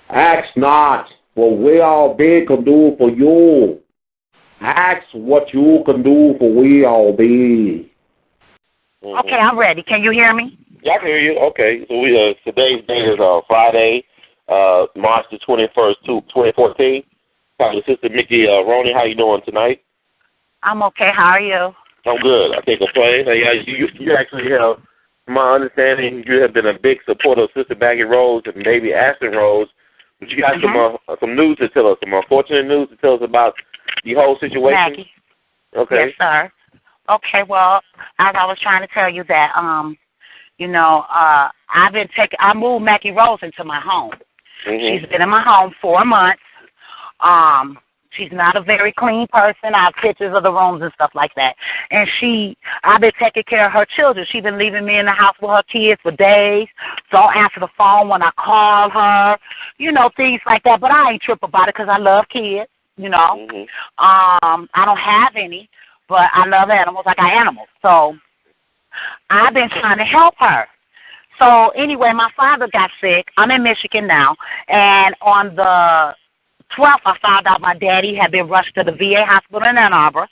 Ask not for what all they can do for you. Ask what you can do for we all be. Okay, I'm ready. Can you hear me? Yeah, I can hear you. Okay, so today's date is Friday, March the 21st, 2014. Talking to Sister Mikki Roney. How you doing tonight? I'm okay. How are you? I'm good. I can't complain. You actually have, from my understanding, you have been a big supporter of Sister Maggie Rhodes and maybe Ashton Rhodes. But you got some news to tell us, some unfortunate news to tell us about the whole situation. Maggie. Okay. Yes, sir. Okay, well, as I was trying to tell you that, I moved Maggie Rhodes into my home. She's been in my home 4 months. She's not a very clean person. I have pictures of the rooms and stuff like that. And I've been taking care of her children. She's been leaving me in the house with her kids for days. Don't answer the phone when I call her, things like that. But I ain't trip about it because I love kids, I don't have any, but I love animals. I got animals. So I've been trying to help her. So anyway, my father got sick. I'm in Michigan now. And on the 12th, I found out my daddy had been rushed to the VA hospital in Ann Arbor,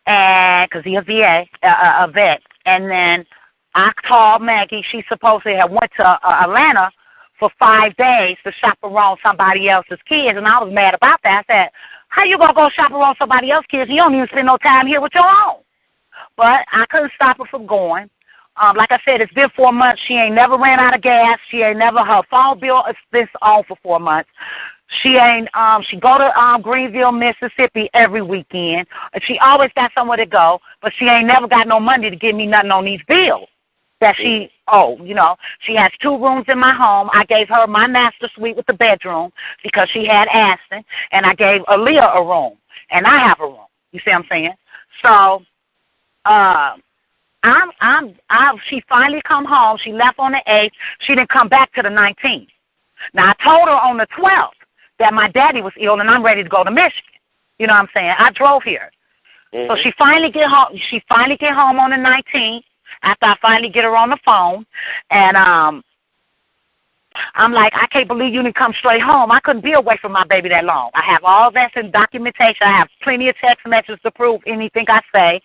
and because he's a vet. And then I called Maggie. She supposedly had went to Atlanta for 5 days to chaperone somebody else's kids, and I was mad about that. I said, how you going to go chaperone somebody else's kids? You don't even spend no time here with your own. But I couldn't stop her from going. Like I said, it's been 4 months. She ain't never ran out of gas. Her phone bill has been on for 4 months. She go to Greenville, Mississippi every weekend. She always got somewhere to go, but she ain't never got no money to give me nothing on these bills that she owed. She has 2 rooms in my home. I gave her my master suite with the bedroom because she had Ashton, and I gave A.L.L a room, and I have a room. You see what I'm saying? So, she finally come home. She left on the 8th. She didn't come back to the 19th. Now, I told her on the 12th that my daddy was ill and I'm ready to go to Michigan. You know what I'm saying? I drove here. So she finally get home. She finally get home on the 19th after I finally get her on the phone. And I'm like, I can't believe you didn't come straight home. I couldn't be away from my baby that long. I have all that in documentation. I have plenty of text messages to prove anything I say.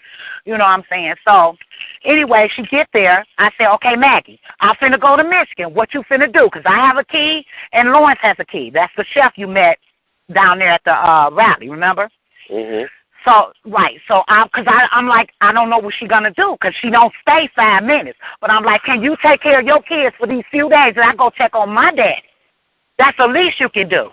You know what I'm saying? So anyway, she get there. I said, okay, Maggie, I'm finna go to Michigan. What you finna do? Because I have a key and Lawrence has a key. That's the chef you met down there at the rally, remember? So, right. So, I'm like, I don't know what she's going to do because she don't stay 5 minutes. But I'm like, can you take care of your kids for these few days and I go check on my daddy? That's the least you can do.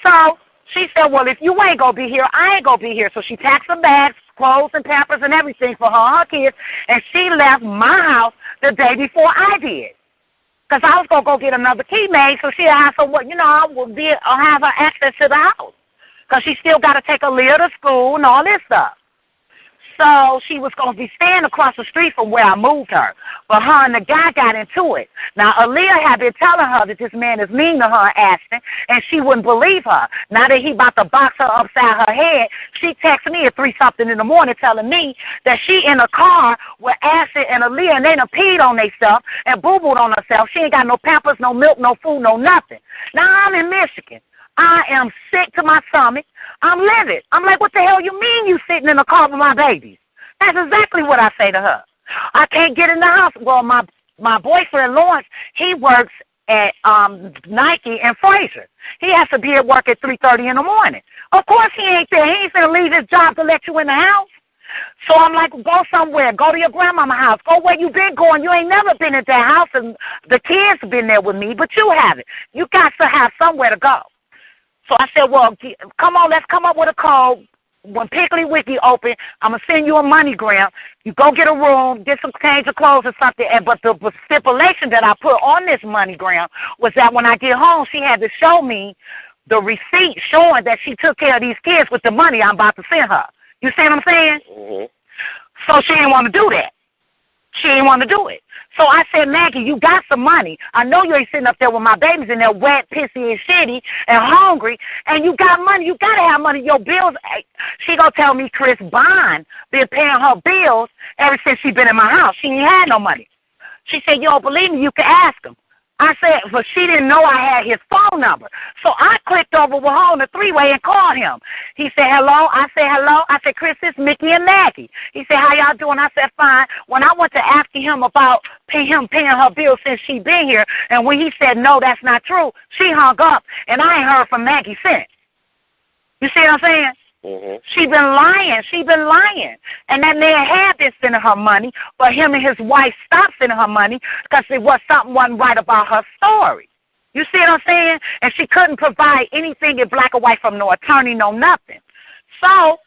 So she said, well, if you ain't going to be here, I ain't going to be here. So she packed some bags, clothes and Pampers and everything for her and her kids, and she left my house the day before I did. Because I was going to go get another key made so she'll have I'll have her access to the house. Because she still got to take A.L.L to school and all this stuff. So she was going to be staying across the street from where I moved her. But her and the guy got into it. Now, A.L.L had been telling her that this man is mean to her, Ashton, and she wouldn't believe her. Now that he about to box her upside her head, she texted me at 3-something in the morning telling me that she in a car with Ashton and A.L.L, and they done peed on themselves and boo-booed on herself. She ain't got no Pampers, no milk, no food, no nothing. Now, I'm in Michigan. I am sick to my stomach. I'm livid. I'm like, what the hell you mean you sitting in the car with my babies? That's exactly what I say to her. I can't get in the house. Well, my boyfriend, Lawrence, he works at Nike and Fraser. He has to be at work at 3:30 in the morning. Of course he ain't there. He ain't going to leave his job to let you in the house. So I'm like, go somewhere. Go to your grandmama's house. Go where you been going. You ain't never been at that house, and the kids have been there with me, but you haven't. You got to have somewhere to go. So I said, well, come on, let's come up with a code. When Piggly Wiggly open, I'm going to send you a MoneyGram. You go get a room, get some change of clothes or something. But the stipulation that I put on this MoneyGram was that when I get home, she had to show me the receipt showing that she took care of these kids with the money I'm about to send her. You see what I'm saying? So she didn't want to do that. She didn't want to do it. So I said, Maggie, you got some money. I know you ain't sitting up there with my babies and they're wet, pissy, and shitty and hungry, and you got money. You got to have money. Your bills, she going to tell me Chris Bond been paying her bills ever since she been in my house. She ain't had no money. She said, you don't believe me? You can ask him. I said, but she didn't know I had his phone number. So I clicked over with her on the three-way and called him. He said, hello. I said, hello. I said, Chris, it's Mikki and Maggie. He said, how y'all doing? I said, fine. When I went to asking him about paying her bill since she been here, and when he said, no, that's not true, she hung up, and I ain't heard from Maggie since. You see what I'm saying? Mm-hmm. She been lying. And that man had been sending her money, but him and his wife stopped sending her money because it was something wasn't right about her story. You see what I'm saying? And she couldn't provide anything in black or white from no attorney, no nothing. So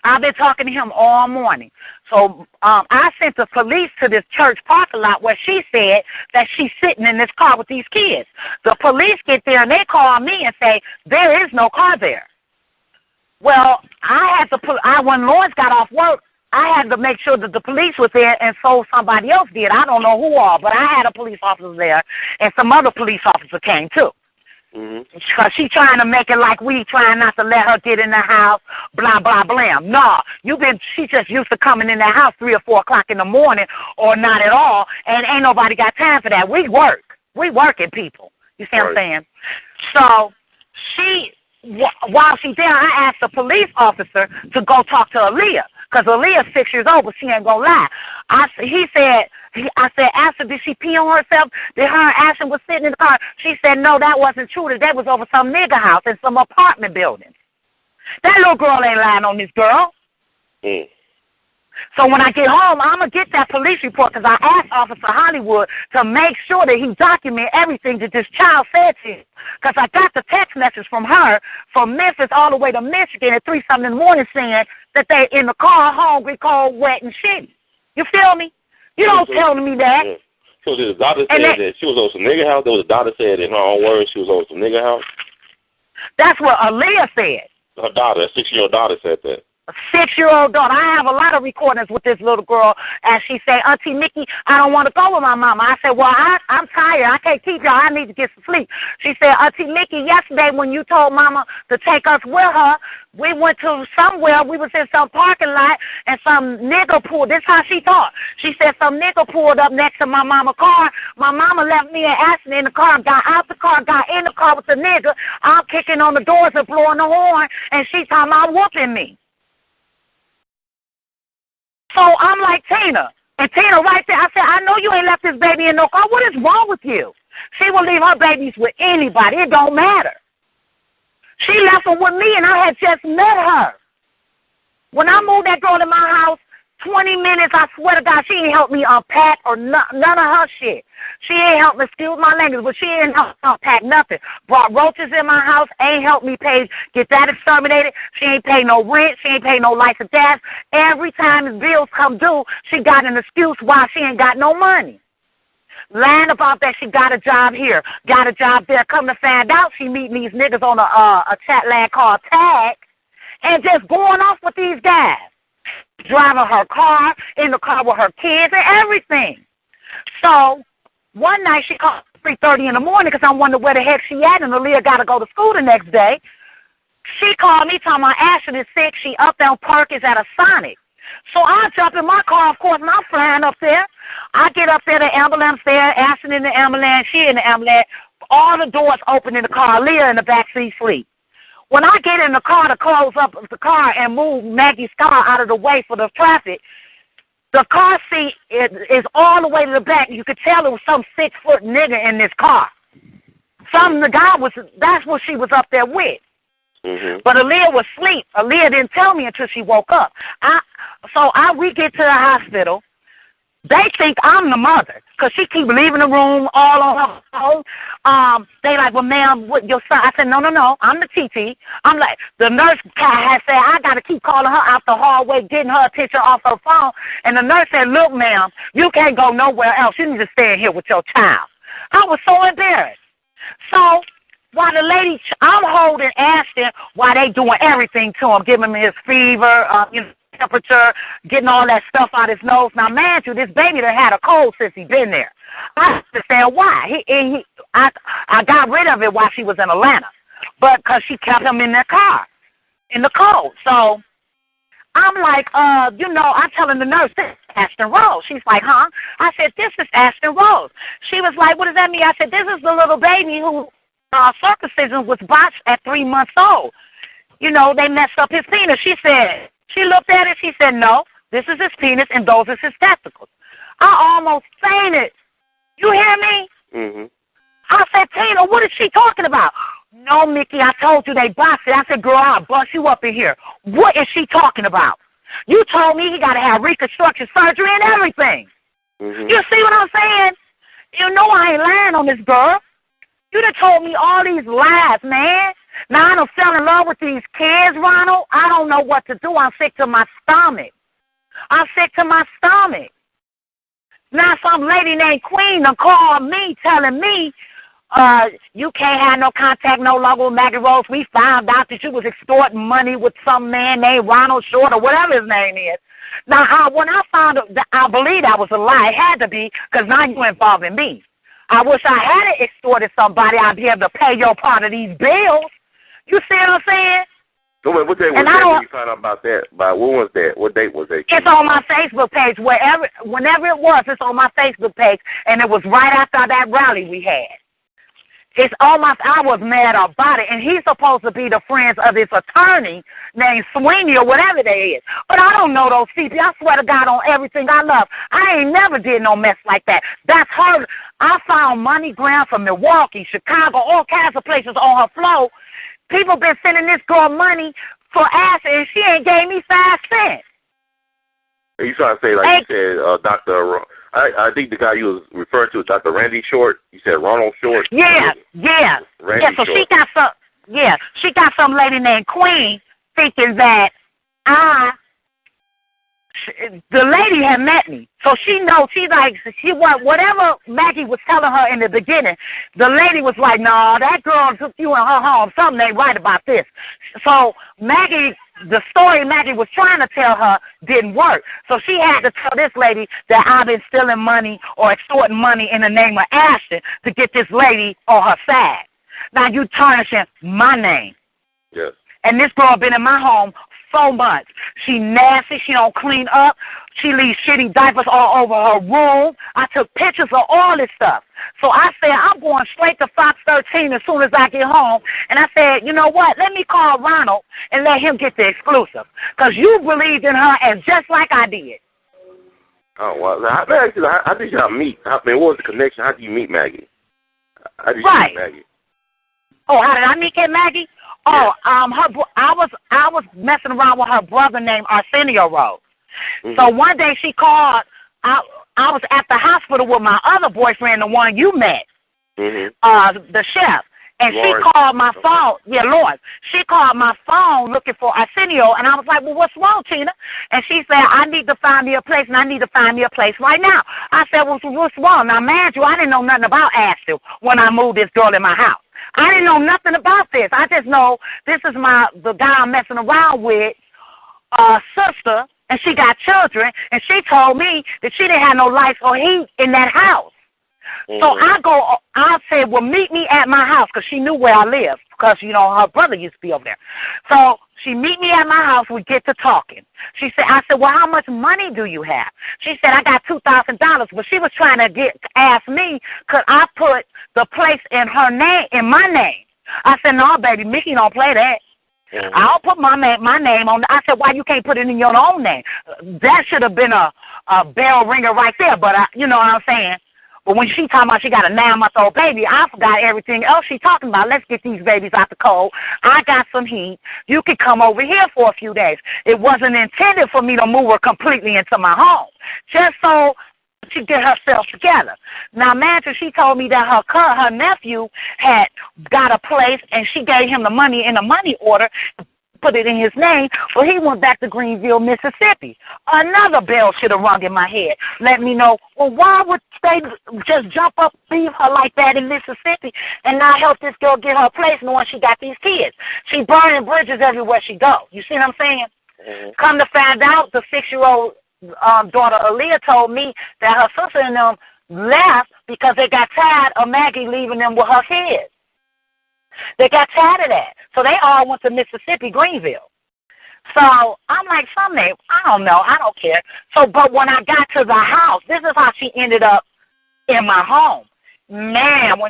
I've been talking to him all morning. So I sent the police to this church parking lot where she said that she's sitting in this car with these kids. The police get there and they call me and say, there is no car there. Well, when Lawrence got off work, I had to make sure that the police was there, and so somebody else did. I don't know who all, but I had a police officer there, and some other police officer came too. Mm-hmm. Because she trying to make it like we trying not to let her get in the house, blah, blah, blam. No, she just used to coming in the house 3 or 4 o'clock in the morning or not at all, and ain't nobody got time for that. We work. We working people. You see what I'm saying? So while she's there, I asked the police officer to go talk to Aaliyah, because Aaliyah's 6 years old, but she ain't gonna lie. I said, Ashton, did she pee on herself? Did her and Ashton was sitting in the car? She said, no, that wasn't true. That was over some nigga house in some apartment building. That little girl ain't lying on this girl. Mm. So when I get home, I'm going to get that police report, because I asked Officer Hollywood to make sure that he document everything that this child said to him. Because I got the text message from her from Memphis all the way to Michigan at 3-something in the morning saying that they in the car hungry, cold, wet, and shitty. You feel me? You don't tell me that. Yeah. So the doctor said that she was over some nigga house? There was a doctor said in her own words she was over some nigga house? That's what Aaliyah said. Her daughter, a 6-year-old daughter said that. A 6-year-old daughter. I have a lot of recordings with this little girl, and she said, Auntie Mikki, I don't want to go with my mama. I said, well, I'm tired. I can't keep y'all. I need to get some sleep. She said, Auntie Mikki, yesterday when you told mama to take us with her, we went to somewhere. We was in some parking lot, and some nigga pulled. This is how she talked. She said some nigga pulled up next to my mama's car. My mama left me and Ashton in the car, got out the car, got in the car with the nigga. I'm kicking on the doors and blowing the horn, and she talking about whooping me. So I'm like, Tina. And Tina right there, I said, I know you ain't left this baby in no car. What is wrong with you? She will leave her babies with anybody. It don't matter. She left them with me, and I had just met her. When I moved that girl to my house, 20 minutes, I swear to God, she ain't helped me unpack or none of her shit. She ain't helped me, excuse my language, but she ain't helped me unpack nothing. Brought roaches in my house, ain't helped me get that exterminated. She ain't paid no rent. She ain't paid no lights and gas. Every time his bills come due, she got an excuse why she ain't got no money. Lying about that she got a job here, got a job there. Come to find out, she meeting these niggas on a chat line called Tag and just going off with these guys. Driving her car, in the car with her kids and everything. So one night she called 3:30 in the morning because I wondered where the heck she at, and Aaliyah got to go to school the next day. She called me talking about Ashton is sick. She up there on Perkins at a Sonic. So I jump in my car, of course, and I'm flying up there. I get up there, the ambulance there, Ashton in the ambulance, she in the ambulance. All the doors open in the car, Aaliyah in the backseat sleep. When I get in the car to close up the car and move Maggie's car out of the way for the traffic, the car seat is all the way to the back. You could tell it was some 6-foot nigga in this car. That's what she was up there with. Mm-hmm. But Aaliyah was asleep. Aaliyah didn't tell me until she woke up. We get to the hospital. They think I'm the mother because she keep leaving the room all on her phone. They like, well, ma'am, what your son? I said, no, I'm the TT. I'm like, the nurse had said, I got to keep calling her out the hallway, getting her attention off her phone. And the nurse said, look, ma'am, you can't go nowhere else. You need to stay in here with your child. I was so embarrassed. So while the lady, I'm holding Ashton while they doing everything to him, giving him his fever, temperature, getting all that stuff out his nose. Now, man, this baby done had a cold since he been there. I understand why. I got rid of it while she was in Atlanta, but because she kept him in that car, in the cold. So I'm like, I'm telling the nurse, Ashton Rose. She's like, huh? I said, this is Ashton Rose. She was like, what does that mean? I said, this is the little baby who circumcision was botched at 3 months old. You know, they messed up his penis. She looked at it. She said, no, this is his penis and those are his testicles. I almost fainted. You hear me? Mm-hmm. I said, Tina, what is she talking about? No, Mickey, I told you they botched it. I said, girl, I'll bust you up in here. What is she talking about? You told me he got to have reconstruction surgery and everything. Mm-hmm. You see what I'm saying? You know I ain't lying on this girl. You done told me all these lies, man. Now I done fell in love with these kids, Ronald. I don't know what to do. I'm sick to my stomach. I'm sick to my stomach. Now some lady named Queen done called me telling me, you can't have no contact no longer with Maggie Rhodes. We found out that you was extorting money with some man named Ronald Short or whatever his name is. Now, when I found out, I believe that was a lie. It had to be, because now you involving me. I wish I had extorted somebody. I'd be able to pay your part of these bills. You see what I'm saying? So what day was that when you found out about that? When was that? What date was that? It's on my Facebook page. Whenever it was, it's on my Facebook page, and it was right after that rally we had. It's almost, I was mad about it, and he's supposed to be the friends of this attorney named Sweeney or whatever they is. But I don't know those people. I swear to God on everything I love. I ain't never did no mess like that. That's her. I found MoneyGram from Milwaukee, Chicago, all kinds of places on her flow. People been sending this girl money for acid, and she ain't gave me 5 cents. You trying to say, like you said, Dr. I think the guy you was referring to is Dr. Randy Short. You said Ronald Short. Yeah. Randy so Short. she got some lady named Queen thinking that the lady had met me. So she knows, whatever Maggie was telling her in the beginning, the lady was like, no, that girl took you in her home. Something ain't right about this. So Maggie, the story Maggie was trying to tell her didn't work. So she had to tell this lady that I've been stealing money or extorting money in the name of Ashton to get this lady on her side. Now you tarnishing my name. Yes. And this girl been in my home so much. She nasty. She don't clean up. She leaves shitty diapers all over her room. I took pictures of all this stuff. So I said, I'm going straight to Fox 13 as soon as I get home. And I said, you know what? Let me call Ronald and let him get the exclusive. Because you believed in her and just like I did. Oh, well, how did y'all meet? What was the connection? How did you meet Maggie? How did you meet Maggie? Oh, how did I meet Maggie? Oh, I was messing around with her brother named Arsenio Rhodes. Mm-hmm. So one day she called. I was at the hospital with my other boyfriend, the one you met, the chef, and Lawrence. She called my phone. Yeah, Lawrence. She called my phone looking for Arsenio, and I was like, well, what's wrong, Tina? And she said, I need to find me a place, and I need to find me a place right now. I said, well, what's wrong? Now, mind you, I didn't know nothing about Ashton when I moved this girl in my house. I didn't know nothing about this. I just know this is the guy I'm messing around with, sister, and she got children, and she told me that she didn't have no lights or heat in that house. Mm-hmm. So I said, well, meet me at my house, because she knew where I lived, because, her brother used to be over there. So she meet me at my house. We get to talking. I said, well, how much money do you have? She said, I got $2,000. But she was trying to ask me, could I put the place in her name, in my name? I said, no, baby, Mickey don't play that. Mm-hmm. I'll put my name on. I said, why you can't put it in your own name? That should have been a bell ringer right there. But you know what I'm saying? But when she talking about she got a 9-month-old baby, I forgot everything else she talking about. Let's get these babies out the cold. I got some heat. You can come over here for a few days. It wasn't intended for me to move her completely into my home, just so she get herself together. Now, imagine she told me that her nephew had got a place, and she gave him the money in a money order, put it in his name, but he went back to Greenville, Mississippi. Another bell should have rung in my head. Let me know, well, why would they just jump up, leave her like that in Mississippi, and not help this girl get her place knowing she got these kids? She burning bridges everywhere she go. You see what I'm saying? Mm-hmm. Come to find out, the 6-year-old daughter, Aaliyah, told me that her sister and them left because they got tired of Maggie leaving them with her kids. They got tired of that. So they all went to Mississippi, Greenville. So I'm like, something, I don't know, I don't care. So, but when I got to the house, this is how she ended up in my home. Man,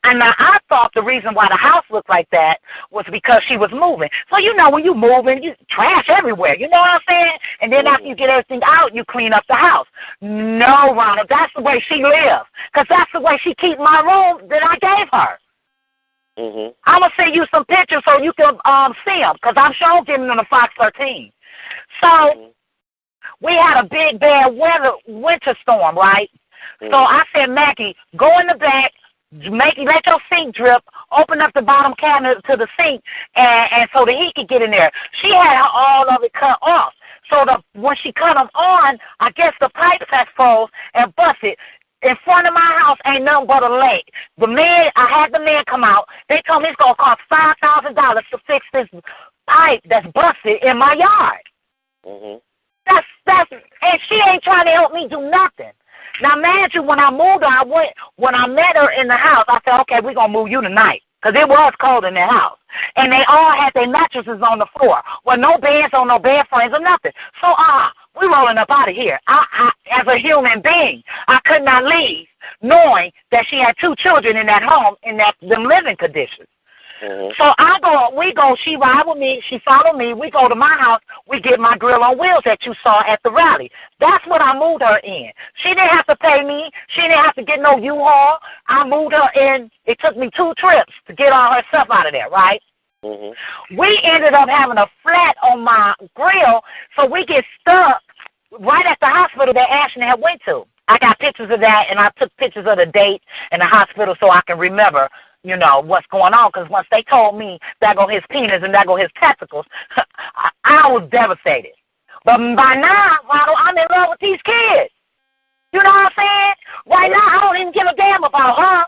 and I thought the reason why the house looked like that was because she was moving. So, you know, when you moving, you trash everywhere, you know what I'm saying? And then after you get everything out, you clean up the house. No, Ronald, that's the way she lives, because that's the way she keeps my room that I gave her. I'm going to send you some pictures so you can see them, because I'm sure getting them on the Fox 13. So we had a big, bad winter storm, right? So I said, Maggie, go in the back, let your sink drip, open up the bottom cabinet to the sink, and so that he could get in there. She had all of it cut off. So when she cut them on, I guess the pipes had froze and busted. In front of my house ain't nothing but a lake. I had the man come out. They told me it's going to cost $5,000 to fix this pipe that's busted in my yard. And she ain't trying to help me do nothing. Now, imagine when I moved her, when I met her in the house, I said, okay, we're going to move you tonight, because it was cold in their house. And they all had their mattresses on the floor. Well, no beds on no bed frames or nothing. So, we rolling up out of here. I, as a human being, I could not leave knowing that she had 2 children in that home in them living conditions. So she ride with me, she follow me, we go to my house, we get my grill on wheels that you saw at the rally. That's what I moved her in. She didn't have to pay me, she didn't have to get no U-Haul. I moved her in, it took me 2 trips to get all her stuff out of there, right? We ended up having a flat on my grill, so we get stuck right at the hospital that Ashton had went to. I got pictures of that, and I took pictures of the date and the hospital so I can remember, you know, what's going on, because once they told me there go his penis and there go his testicles, I was devastated. But by now, Ronald, I'm in love with these kids. You know what I'm saying? Right now, I don't even give a damn about her.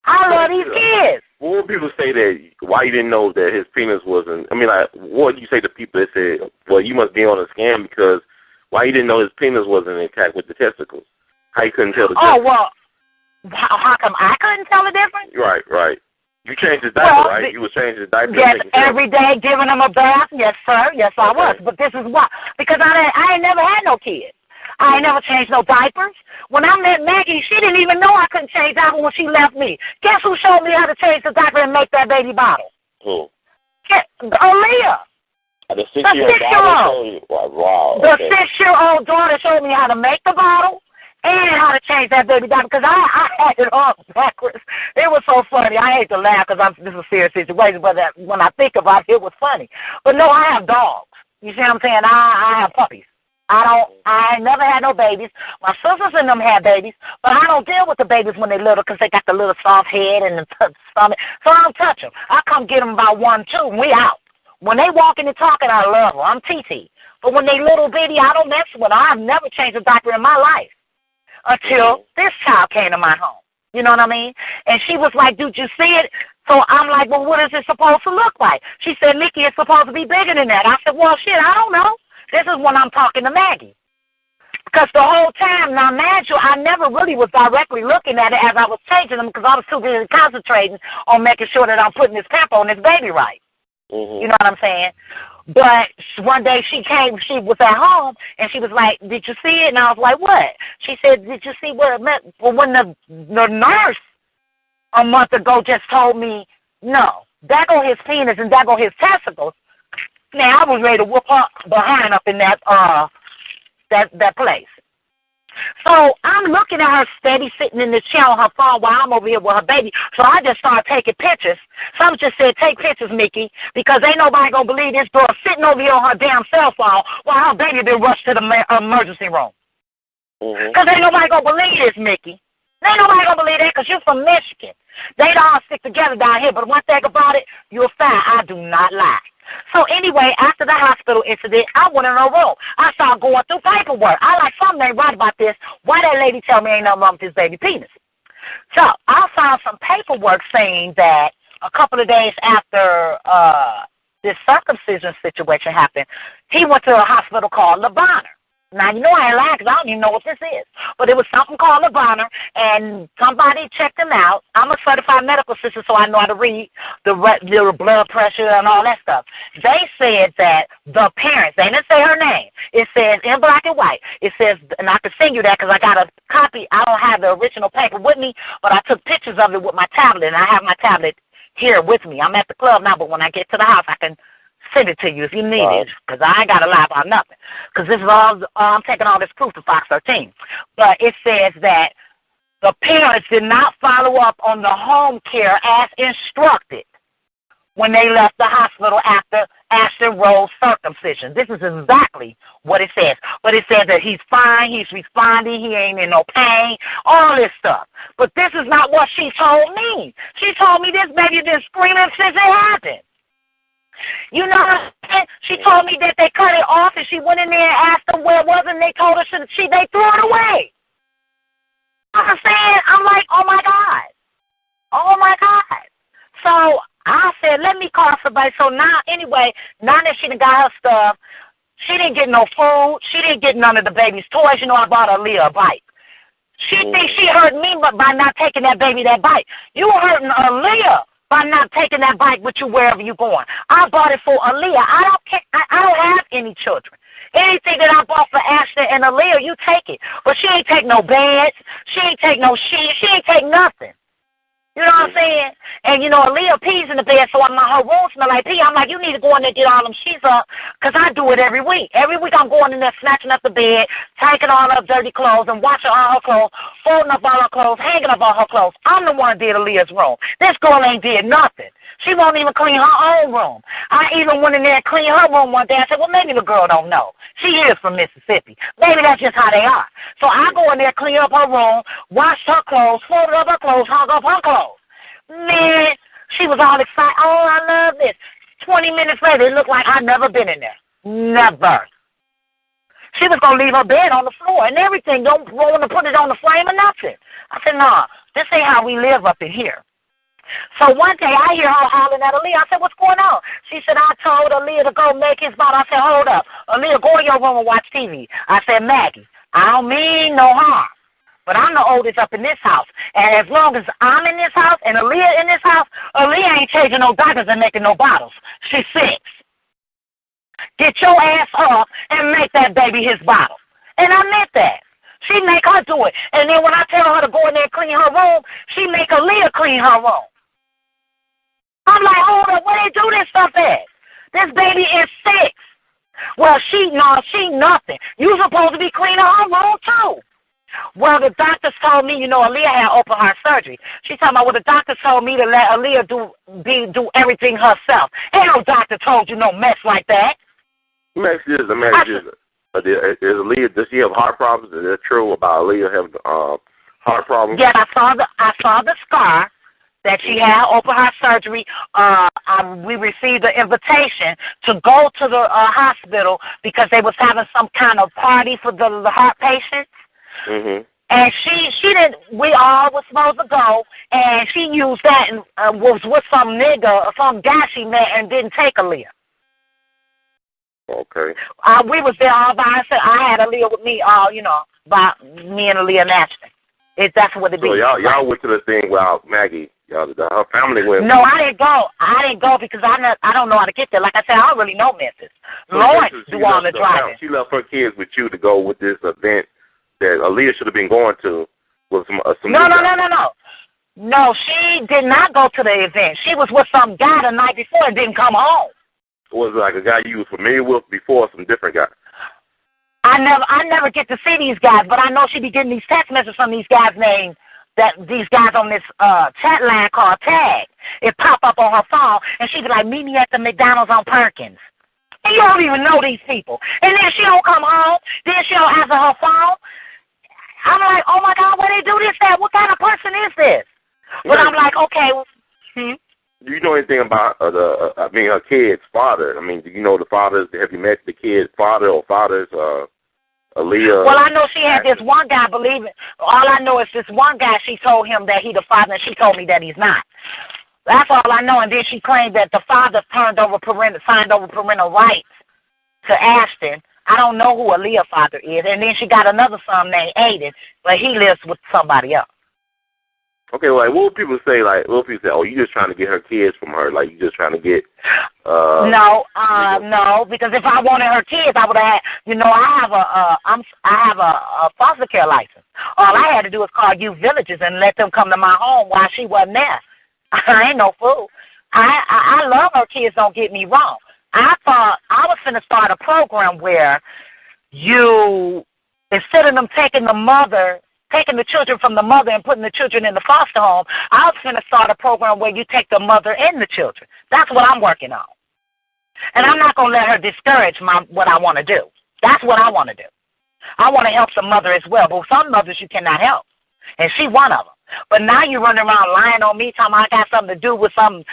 I love these kids. What would people say that why you didn't know that his penis wasn't? I mean, like, what would you say to people that said, well, you must be on a scam because why you didn't know his penis wasn't intact with the testicles? How you couldn't tell the difference? Oh, well, how come I couldn't tell the difference? Right. You changed his diaper, right? You was changing his diaper. Yes, every day giving him a bath. Yes, sir. Yes, I was. But this is why. Because I ain't never had no kids. I ain't never changed no diapers. When I met Maggie, she didn't even know I couldn't change diapers when she left me. Guess who showed me how to change the diaper and make that baby bottle? Who? Aaliyah. The 6-year-old daughter showed you? Wow. The 6-year-old daughter showed me how to make the bottle and how to change that baby diaper, because I had it all backwards. It was so funny. I hate to laugh because this is a serious situation, but when I think about it, it was funny. But no, I have dogs. You see what I'm saying? I have puppies. I never had no babies. My sisters and them had babies, but I don't deal with the babies when they're little because they got the little soft head and the stomach. So I don't touch them. I come get them about 1, 2, and we out. When they walking and talking, I love them. I'm TT. But when they little bitty, I don't mess with them. I've never changed a diaper in my life until this child came to my home. You know what I mean? And she was like, "Did you see it?" So I'm like, "Well, what is it supposed to look like?" She said, "Mikki, it's supposed to be bigger than that." I said, "Well, shit, I don't know. This is when I'm talking to Maggie." Because the whole time, now, mind you, I never really was directly looking at it as I was changing them because I was too busy concentrating on making sure that I'm putting this pamper on this baby right. You know what I'm saying? But one day she was at home, and she was like, "Did you see it?" And I was like, "What?" She said, "Did you see what it meant?" Well, when the nurse a month ago just told me, "No, that go his penis and that go his testicles," now I was ready to whoop her behind up in that place. So I'm looking at her steady sitting in the chair on her phone while I'm over here with her baby. So I just started taking pictures. Some just said, "Take pictures, Mikki, because ain't nobody going to believe this girl sitting over here on her damn cell phone while her baby been rushed to the emergency room." Because ain't nobody going to believe this, Mikki. Ain't nobody going to believe that because you're from Michigan. They all stick together down here. But one thing about it, you'll find I do not lie. So anyway, after the hospital incident, I went in her room. I started going through paperwork. I like, something ain't right about this. Why that lady tell me ain't nothing wrong with this baby penis? So I found some paperwork saying that a couple of days after this circumcision situation happened, he went to a hospital called Le Bonheur. Now, you know I ain't lying because I don't even know what this is. But it was something called a burner, and somebody checked them out. I'm a certified medical assistant, so I know how to read the blood pressure and all that stuff. They said that the parents, they didn't say her name. It says in black and white. It says, and I can send you that because I got a copy. I don't have the original paper with me, but I took pictures of it with my tablet, and I have my tablet here with me. I'm at the club now, but when I get to the house, I can send it to you if you need it, because I ain't got to lie about nothing. Because this is all, I'm taking all this proof to Fox 13. But it says that the parents did not follow up on the home care as instructed when they left the hospital after Ashton Rhodes' circumcision. This is exactly what it says. But it says that he's fine, he's responding, he ain't in no pain, all this stuff. But this is not what she told me. She told me this baby been screaming since it happened. You know what I'm saying? She told me that they cut it off, and she went in there and asked them where it was, and they told her they threw it away. You know what I'm saying? I'm like, oh, my God. Oh, my God. So I said, let me call somebody. So now, anyway, now that she done got her stuff, she didn't get no food. She didn't get none of the baby's toys. You know, I bought Aaliyah a bike. She thinks she hurt me by not taking that baby that bike. You hurting Aaliyah by not taking that bike with you wherever you're going. I bought it for Aaliyah. I don't have any children. Anything that I bought for Ashton and Aaliyah, you take it. But she ain't take no beds. She ain't take no sheets. She ain't take nothing. You know what I'm saying? And, you know, Aaliyah pees in the bed, so her room smell like pee. I'm like, you need to go in there and get all them sheets up, because I do it every week. Every week I'm going in there, snatching up the bed, taking all her dirty clothes, and washing all her clothes, folding up all her clothes, hanging up all her clothes. I'm the one that did Aaliyah's room. This girl ain't did nothing. She won't even clean her own room. I even went in there and cleaned her room one day. I said, well, maybe the girl don't know. She is from Mississippi. Maybe that's just how they are. So I go in there, clean up her room, wash her clothes, folded up her clothes, hung up her clothes. Man, she was all excited. Oh, I love this. 20 minutes later, it looked like I'd never been in there. Never. She was going to leave her bed on the floor and everything. Don't want to put it on the flame or nothing. I said, nah, this ain't how we live up in here. So one day I hear her hollering at Aaliyah. I said, what's going on? She said, I told Aaliyah to go make his bottle. I said, hold up. Aaliyah, go in your room and watch TV. I said, Maggie, I don't mean no harm, but I'm the oldest up in this house. And as long as I'm in this house and Aaliyah in this house, Aaliyah ain't changing no diapers and making no bottles. She's 6. Get your ass up and make that baby his bottle. And I meant that. She make her do it. And then when I tell her to go in there and clean her room, she make Aaliyah clean her room. I'm like, hold up, where they do this stuff at? This baby is 6. Well, she nothing. You supposed to be cleaning her room too. Well, the doctors told me, you know, Aaliyah had open heart surgery. She talking about, well, the doctor told me to let Aaliyah do everything herself. Ain't no doctor told you no mess like that. Is Aaliyah, does she have heart problems? Is that true about Aaliyah having heart problems? Yeah, I saw the scar that she had open heart surgery. We received an invitation to go to the hospital because they was having some kind of party for the heart patients. Mm-hmm. And she didn't. We all were supposed to go, and she used that and was with some nigga or some guy she met and didn't take Aaliyah. Okay. We was there all by ourselves. I had Aaliyah with me, by me and Aaliyah and Ashton. That's what it is. So y'all went to the thing without Maggie. Her family went. No, I didn't go. I didn't go because I don't know how to get there. Like I said, I don't really know Memphis. So Lawrence do all the driving. She left her kids with you to go with this event that Aaliyah should have been going to with some No. No, she did not go to the event. She was with some guy the night before and didn't come home. Was it like a guy you was familiar with before, some different guy? I never get to see these guys, but I know she be getting these text messages from these guys these guys on this chat line called Tag. It pop up on her phone, and she be like, meet me at the McDonald's on Perkins. And you don't even know these people. And then she don't come home. Then she don't answer her phone. I'm like, oh, my God, where they do this at? What kind of person is this? But I'm like, okay. Do you know anything about her kid's father? I mean, do you know the fathers? Have you met the kid's father or fathers, Aaliyah? Well, I know she had this one guy, believe it. All I know is this one guy, she told him that he the father, and she told me that he's not. That's all I know. And then she claimed that the father signed over parental rights to Ashton I don't know who A.L.L father is. And then she got another son named Aiden, but he lives with somebody else. Okay, like, what would people say? Like, what would people say? Oh, you just trying to get her kids from her? Like, you just trying to get? No, because if I wanted her kids, I would have. I have a foster care license. All I had to do was call youth villages and let them come to my home while she wasn't there. I ain't no fool. I love her kids. Don't get me wrong. I thought I was going to start a program where instead of them taking the children from the mother and putting the children in the foster home, I was going to start a program where you take the mother and the children. That's what I'm working on. And I'm not going to let her discourage what I want to do. That's what I want to do. I want to help some mother as well, but some mothers you cannot help, and she one of them. But now you're running around lying on me, talking I got something to do with some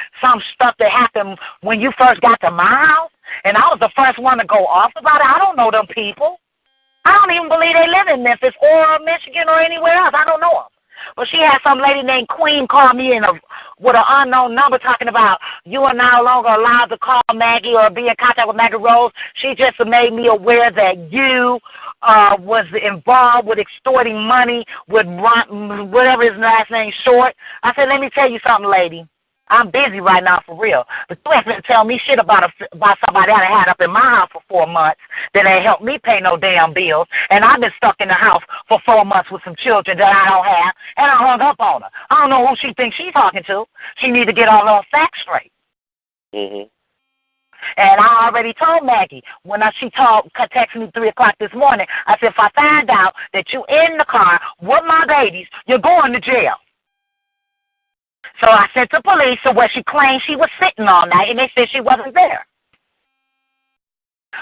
stuff that happened when you first got to my house, and I was the first one to go off about it. I don't know them people. I don't even believe they live in Memphis or Michigan or anywhere else. I don't know them. But she had some lady named Queen call me with an unknown number talking about you are no longer allowed to call Maggie or be in contact with Maggie Rhodes. She just made me aware that you was involved with extorting money with whatever his last name, Short. I said, let me tell you something, lady. I'm busy right now for real. But you ain't gonna tell me shit about somebody I had up in my house for 4 months that ain't helped me pay no damn bills. And I've been stuck in the house for 4 months with some children that I don't have, and I hung up on her. I don't know who she thinks she's talking to. She need to get all her facts straight. Mm-hmm. And I already told Maggie when she texted me 3 o'clock this morning, I said, if I find out that you in the car with my babies, you're going to jail. So I sent the police to where she claimed she was sitting all night, and they said she wasn't there.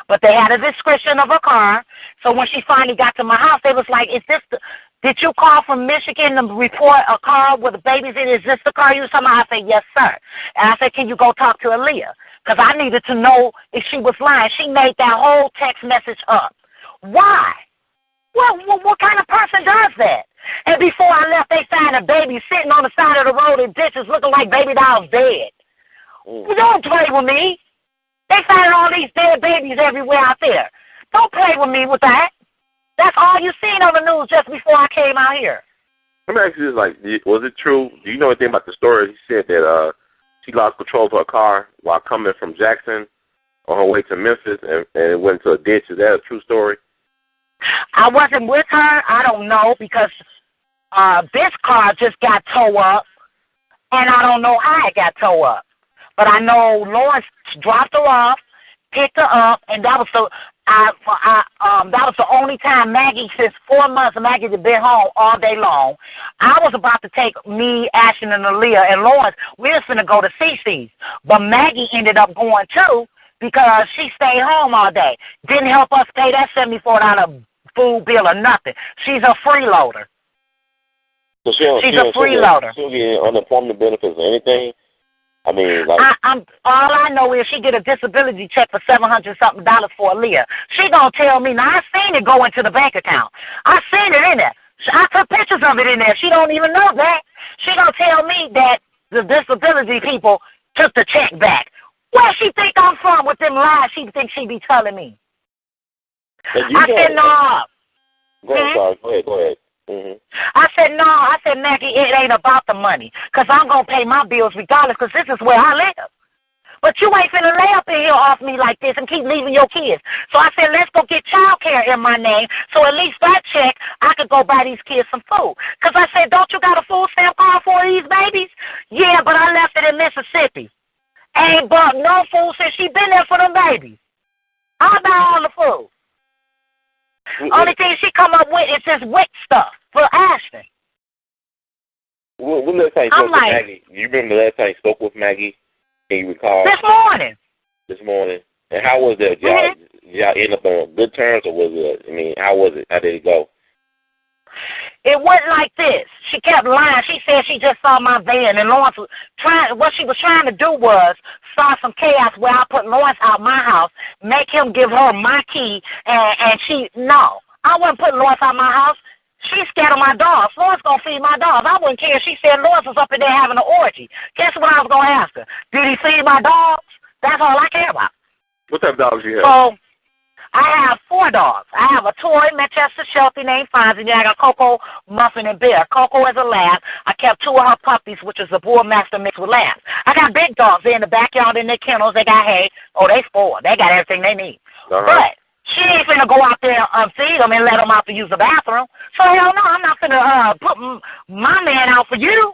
But they had a description of her car. So when she finally got to my house, they was like, did you call from Michigan to report a car with the babies in it? Is this the car you was talking about? I said, yes, sir. And I said, can you go talk to A.L.L? Because I needed to know if she was lying. She made that whole text message up. Why? What kind of person does that? And before I left, they found a baby sitting on the side of the road in ditches looking like baby dolls dead. Don't play with me. They found all these dead babies everywhere out there. Don't play with me with that. That's all you seen on the news just before I came out here. Let me ask you this, was it true? Do you know anything about the story? She said that she lost control of her car while coming from Jackson on her way to Memphis and it went into a ditch. Is that a true story? I wasn't with her. I don't know because this car just got towed up, and I don't know how it got towed up. But I know Lawrence dropped her off, picked her up, and that was the only time Maggie, since 4 months, Maggie had been home all day long. I was about to take me, Ashton, and A.L.L and Lawrence. We were going to go to CC's, but Maggie ended up going too because she stayed home all day. Didn't help us pay that $74 food bill or nothing. She's a freeloader. So she's a freeloader. She'll get unemployment benefits or anything? I mean, like... all I know is she get a disability check for $700-something for A.L.L. She gonna tell me, now I seen it go into the bank account. I seen it in there. I took pictures of it in there. She don't even know that. She gonna tell me that the disability people took the check back. Where she think I'm from with them lies she think she be telling me? I said, no. Go ahead. Mm-hmm. I said, no. I said, Maggie, it ain't about the money because I'm going to pay my bills regardless because this is where I live. But you ain't finna lay up in here off me like this and keep leaving your kids. So I said, let's go get child care in my name so at least that check I could go buy these kids some food. Because I said, don't you got a food stamp card for these babies? Yeah, but I left it in Mississippi. Ain't bought no food since she been there for them babies. I'll buy all the food. Only thing she come up with is this wet stuff for Ashton. When last time you spoke with Maggie? You remember the last time you spoke with Maggie? Can you recall? This morning. This morning. And how was that? Y'all end up on good terms, or was it? I mean, how was it? How did it go? It went like this. She kept lying. She said she just saw my van, and Lawrence was what she was trying to do was start some chaos where I put Lawrence out my house, make him give her my key, and no. I wasn't putting Lawrence out my house. She's scared of my dogs. Lawrence going to feed my dogs. I wouldn't care. She said Lawrence was up in there having an orgy. Guess what I was going to ask her? Did he feed my dogs? That's all I care about. What type of dogs you have? So, I have 4 dogs. I have a toy Manchester Sheltie named Fonzie, and then I got Coco, Muffin, and Bear. Coco is a lab. I kept 2 of her puppies, which is a bull master mixed with labs. I got big dogs. They're in the backyard in their kennels. They got hay. Oh, they spoiled. They got everything they need. But she ain't finna go out there and feed them and let them out to use the bathroom. So hell no, I'm not finna put my man out for you.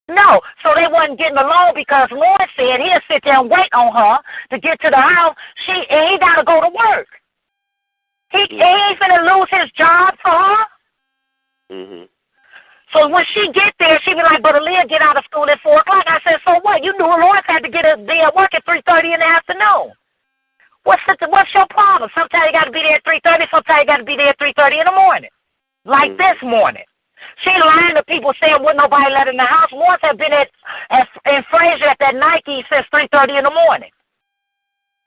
No, so they wasn't getting along because Lawrence said he'll sit there and wait on her to get to the house. And he gotta go to work. He ain't finna lose his job for her. So when she get there, she be like, but Aaliyah get out of school at 4 o'clock. I said, so what? You knew Lawrence had to be at work at 3:30 in the afternoon. What's your problem? Sometimes you got to be there at 3:30. Sometimes you got to be there at 3:30 in the morning. Like this morning. She lying to people saying wouldn't nobody let her in the house. Lawrence had been in Fraser at that Nike since 3:30 in the morning.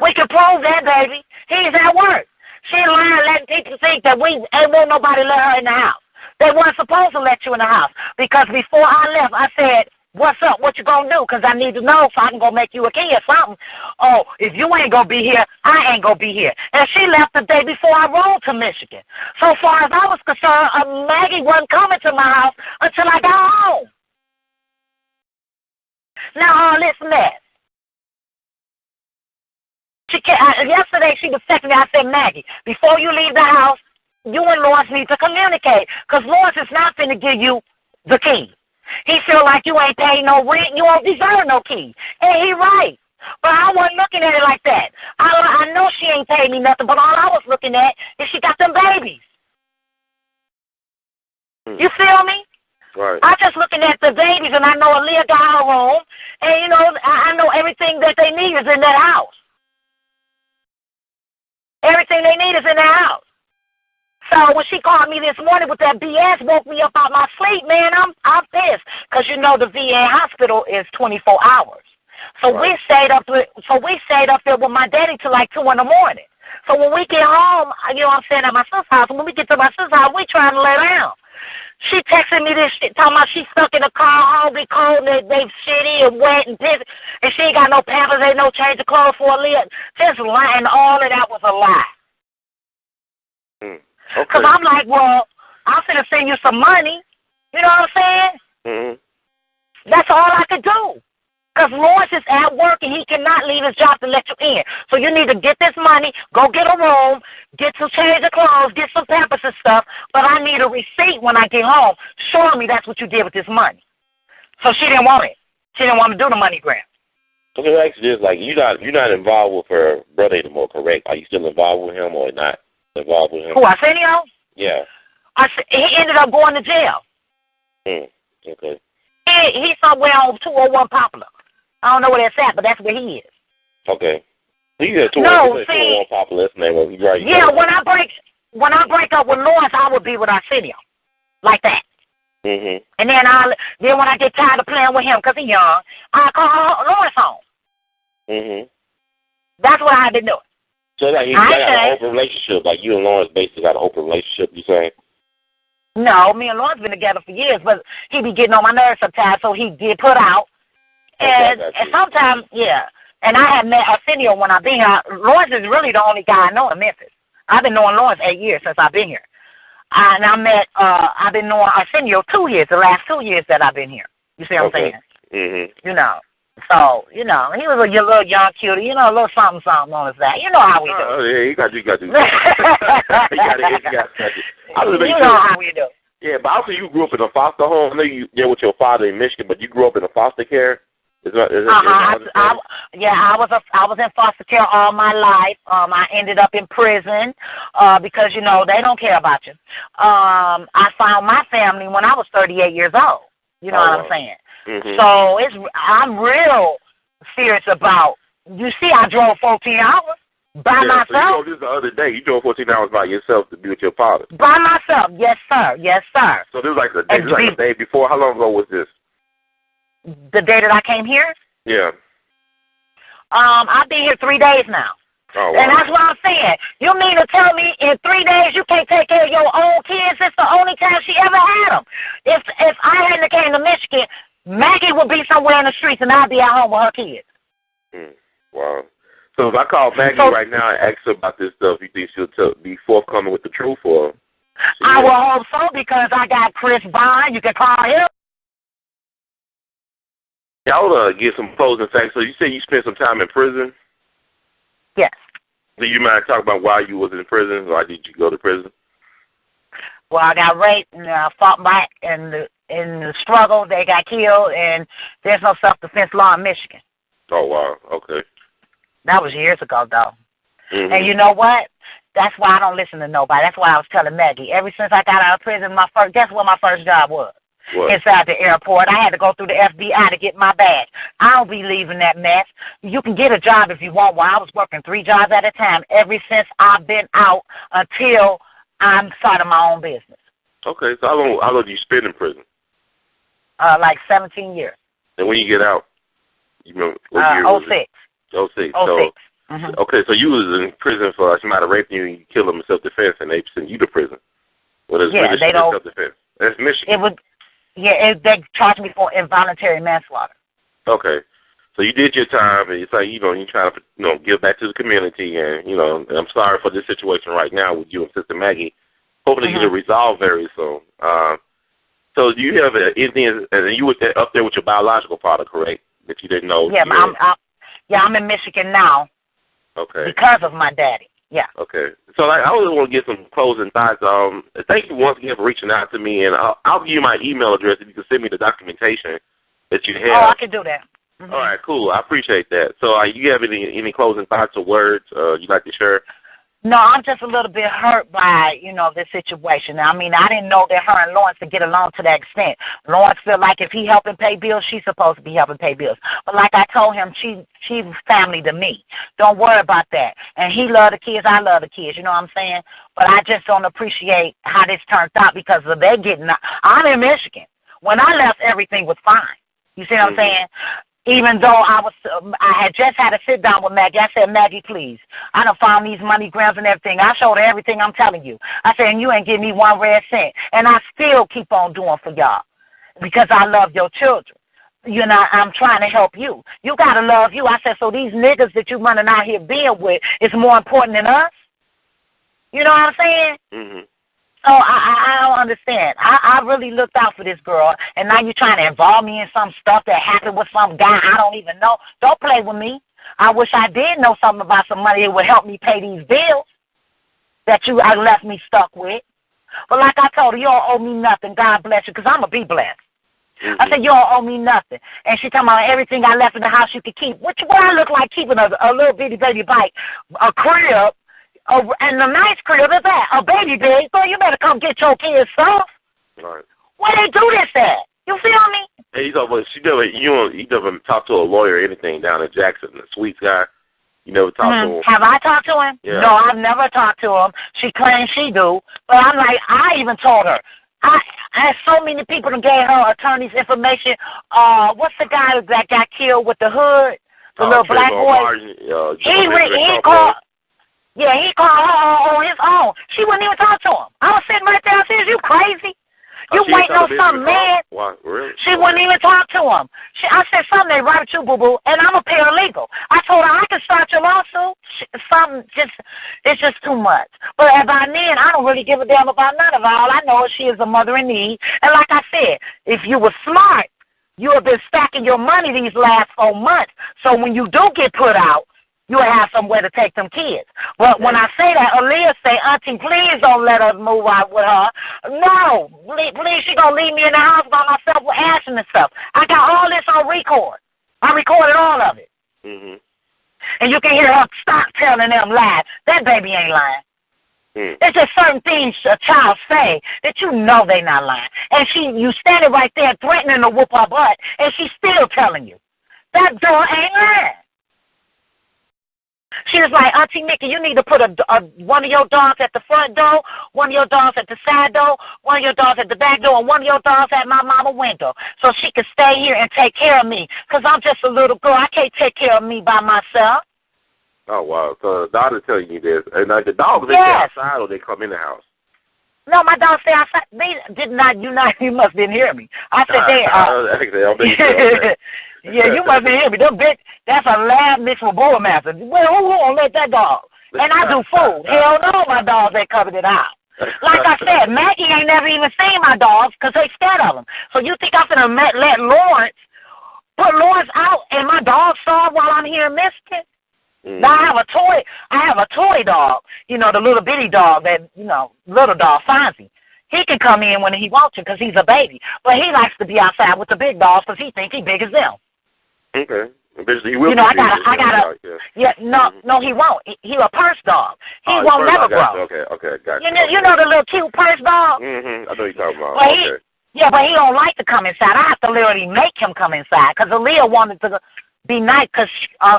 We can prove that, baby. He's at work. She lying, letting people think that we ain't want nobody let her in the house. They weren't supposed to let you in the house because before I left, I said, what's up? What you gonna do? Because I need to know so I can go make you a key or something. Oh, if you ain't gonna be here, I ain't gonna be here. And she left the day before I rode to Michigan. So far as I was concerned, Maggie wasn't coming to my house until I got home. Now, listen to that. Yesterday she was texting me. I said, Maggie, before you leave the house, you and Lawrence need to communicate because Lawrence is not going to give you the key. He feel like you ain't paid no rent, you don't deserve no key. And he right. But I wasn't looking at it like that. I know she ain't paid me nothing, but all I was looking at is she got them babies. You feel me? Right. I just looking at the babies, and I know Aaliyah got her room, and, you know, I know everything that they need is in that house. Everything they need is in that house. So when she called me this morning with that BS, woke me up out my sleep, man, I'm pissed. Because, you know, the VA hospital is 24 hours. So we stayed up there with my daddy till like 2 in the morning. So when we get home, you know what I'm saying, at my sister's house, when we get to my sister's house, we trying to lay down. She texted me this shit, talking about she stuck in the car, hungry, cold, and they shitty and wet and pissed, and she ain't got no pampers, ain't no change of clothes for Aaliyah. Just lying, all of that was a lie. Because I'm like, well, I'm finna send you some money. You know what I'm saying? That's all I could do. Because Lawrence is at work and he cannot leave his job to let you in. So you need to get this money, go get a room, get some change of clothes, get some pampers and stuff. But I need a receipt when I get home showing me that's what you did with this money. So she didn't want it. She didn't want to do the money grant. Okay, actually, just like you're not involved with her brother anymore, correct? Are you still involved with him or not? Involved with him? Who, Arsenio? Yeah. He ended up going to jail. Okay. He's somewhere on 201 Poplar. I don't know where that's at, but that's where he is. Okay. He's at 201 Poplar. That's the name of it. Right. Yeah, when I break up with Lawrence, I would be with Arsenio. Like that. And then when I get tired of playing with him because he's young, I call Lawrence home. That's what I've been doing. So like, you got an open relationship, like you and Lawrence basically got an open relationship, you saying? No, me and Lawrence been together for years, but he be getting on my nerves sometimes, so he get put out. And sometimes, and I have met Arsenio when I've been here. Lawrence is really the only guy I know in Memphis. I've been knowing Lawrence 8 years since I've been here. And I've been knowing Arsenio 2 years, the last 2 years that I've been here. You see what I'm saying? You know. So, you know, he was a little young cutie, you know, a little something on his back. You know how we do. Yeah, you got to do. You know how we do. Yeah, but also you grew up in a foster home. I know you there with your father in Michigan, but you grew up in a foster care. I was in foster care all my life. I ended up in prison because, you know, they don't care about you. I found my family when I was 38 years old. You know what I'm saying? So I'm real serious about, you see, I drove 14 hours by myself. So you know, this the other day, you drove 14 hours by yourself to be with your father. By myself, yes, sir. Yes, sir. So this was like the day before. How long ago was this? The day that I came here? Yeah. I've been here 3 days now. Oh, wow. And that's what I'm saying. You mean to tell me in 3 days you can't take care of your own kids? It's the only time she ever had them. If I hadn't came to Michigan, Maggie would be somewhere in the streets and I'd be at home with her kids. Wow. So if I call Maggie right now and ask her about this stuff, you think she'll be forthcoming with the truth, or? I will hope so, because I got Chris Vine. You can call him. I want to give some closing facts. So you say you spent some time in prison? Yes. Do you mind talking about why you was in prison? Why did you go to prison? Well, I got raped and fought back in the struggle. They got killed, and there's no self-defense law in Michigan. Oh, wow. Okay. That was years ago, though. Mm-hmm. And you know what? That's why I don't listen to nobody. That's why I was telling Maggie. Ever since I got out of prison, guess what my first job was? What? Inside the airport. I had to go through the FBI to get my badge. I don't be leaving that mess. You can get a job if you want one. I was working 3 jobs at a time ever since I've been out until I'm starting my own business. Okay, so how long do you spend in prison? Like 17 years. And when you get out? You remember what year was 06. it? 06. 06. So, Mm-hmm. okay, so you was in prison for somebody raping you and you killed them in self-defense, and they sent you to prison. Well, it's really they don't. Self-defense. That's Michigan. They charged me for involuntary manslaughter. Okay. So you did your time, and it's like, you try to, give back to the community, and, I'm sorry for this situation right now with you and Sister Maggie. Hopefully Mm-hmm. get it resolved very soon. So do you have anything, and you were up there with your biological father, correct, that you didn't know? Yeah, I'm in Michigan now. Okay. Because of my daddy. Yeah. Okay. So I always want to get some closing thoughts. Thank you once again for reaching out to me, and I'll give you my email address if you can send me the documentation that you have. Oh, I can do that. Mm-hmm. All right, cool. I appreciate that. So you have any closing thoughts or words you'd like to share? No, I'm just a little bit hurt by, this situation. I mean, I didn't know that her and Lawrence could get along to that extent. Lawrence feel like if he helping pay bills, she's supposed to be helping pay bills. But like I told him, she's family to me. Don't worry about that. And he love the kids, I love the kids, you know what I'm saying? But I just don't appreciate how this turned out because of they getting out. I'm in Michigan. When I left, everything was fine. You see what I'm saying? Even though I had just had a sit down with Maggie. I said, Maggie, please. I done found these money grams and everything. I showed her everything I'm telling you. I said, and you ain't give me 1 red cent. And I still keep on doing for y'all because I love your children. I'm trying to help you. You got to love you. I said, so these niggas that you running out here being with is more important than us? You know what I'm saying? Mm-hmm. So I don't understand. I really looked out for this girl, and now you're trying to involve me in some stuff that happened with some guy I don't even know. Don't play with me. I wish I did know something about some money that would help me pay these bills that you left me stuck with. But like I told her, you don't owe me nothing. God bless you, because I'm going to be blessed. Mm-hmm. I said, you don't owe me nothing. And she talking about everything I left in the house you could keep. What I look like keeping a little bitty baby bike, a crib, and a nice crib is that, a baby bed. So you better come get your kids stuff. Right. Where they do this at? You feel me? Hey, you never talked to a lawyer or anything down in Jackson, the Sweets guy? You never talked to him? Have I talked to him? Yeah. No, I've never talked to him. She claims she do. But I'm like, I even told her. I had so many people that gave her attorney's information. What's the guy that got killed with the hood? The little black boy? He called. Yeah, he called her on his own. She wouldn't even talk to him. I was sitting right there. I said, "You crazy? You waiting on something, man?" What? Really? She wouldn't even talk to him. I said, "Something ain't right with you, boo boo." And I'm a paralegal. I told her I can start your lawsuit. It's just too much. But by then, I don't really give a damn about none of it. All I know is she is a mother in need. And like I said, if you were smart, you have been stacking your money these last 4 months. So when you do get put out, you'll have somewhere to take them kids. But when I say that, Aaliyah say, Auntie, please don't let us move out with her. No, please, she going to leave me in the house by myself with Ashton and stuff. I got all this on record. I recorded all of it. Mm-hmm. And you can hear her stop telling them lies. That baby ain't lying. There's just certain things a child say that you know they not lying. And you standing right there threatening to whoop her butt, and she's still telling you. That girl ain't lying. She was like, Auntie Nikki, you need to put one of your dogs at the front door, one of your dogs at the side door, one of your dogs at the back door, and one of your dogs at my mama window so she can stay here and take care of me because I'm just a little girl. I can't take care of me by myself. Oh, wow. So the daughter's telling you this. And the dogs, they stay outside or they come in the house? No, my dogs stay outside. They did not. You must didn't hear me. I said yeah, you must didn't hear me. That's a lab mixed with bull master. Well, who gonna let that dog? And I do food. Hell no, my dogs ain't covered it out. Like I said, Maggie ain't never even seen my dogs because they scared of them. So you think I'm gonna let Lawrence put Lawrence out and my dog starve while I'm here in Michigan? Now I have a toy dog, you know, the little bitty dog that, you know, little dog, Fonzie. He can come in when he wants to because he's a baby. But he likes to be outside with the big dogs because he thinks he's big as them. Okay. Eventually he will. You know, no, he won't. He a purse dog. He won't never grow. Okay, gotcha. You know the little cute purse dog? I know you're talking about. But but he don't like to come inside. I have to literally make him come inside because Aaliyah wanted to be nice because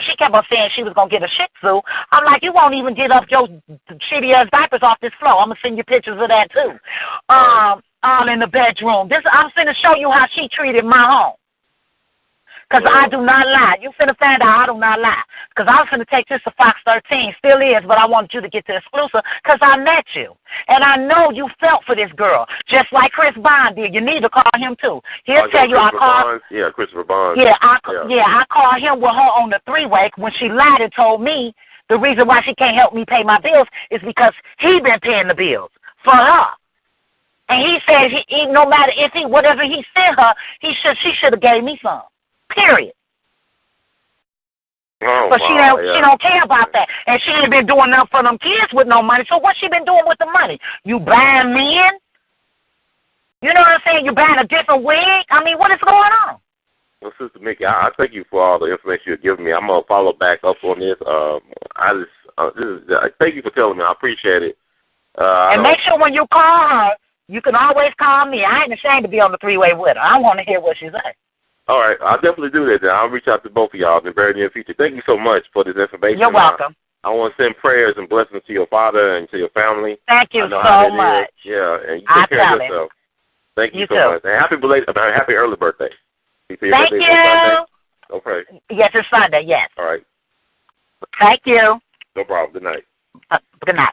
she kept on saying she was going to get a Shih Tzu. I'm like, you won't even get up your shitty-ass diapers off this floor. I'm going to send you pictures of that, too. All in the bedroom. I'm finna show you how she treated my home. Because I do not lie. You finna find out I do not lie. Because I was finna take this to Fox 13. Still is, but I wanted you to get the exclusive because I met you. And I know you felt for this girl, just like Chris Bond did. You need to call him, too. He'll tell you I called. Yeah, Christopher Bond. I called him with her on the three-way when she lied and told me the reason why she can't help me pay my bills is because he been paying the bills for her. And he said no matter whatever he sent her, she should have gave me some. Period. But she don't care about that. And she ain't been doing nothing for them kids with no money. So what's she been doing with the money? You buying men? You know what I'm saying? You buying a different wig? I mean, what is going on? Well, Sister Mikki, I thank you for all the information you're giving me. I'm going to follow back up on this. Thank you for telling me. I appreciate it. And make sure when you call her, you can always call me. I ain't ashamed to be on the three-way with her. I want to hear what she say. All right, I'll definitely do that then. I'll reach out to both of y'all in the very near future. Thank you so much for this information. You're welcome. I want to send prayers and blessings to your father and to your family. Thank you so much. Yeah, and you take care of yourself. Thank you so much. And happy early birthday. Thank you. Okay. Yes, it's Sunday, yes. All right. Thank you. No problem. Good night. Good night.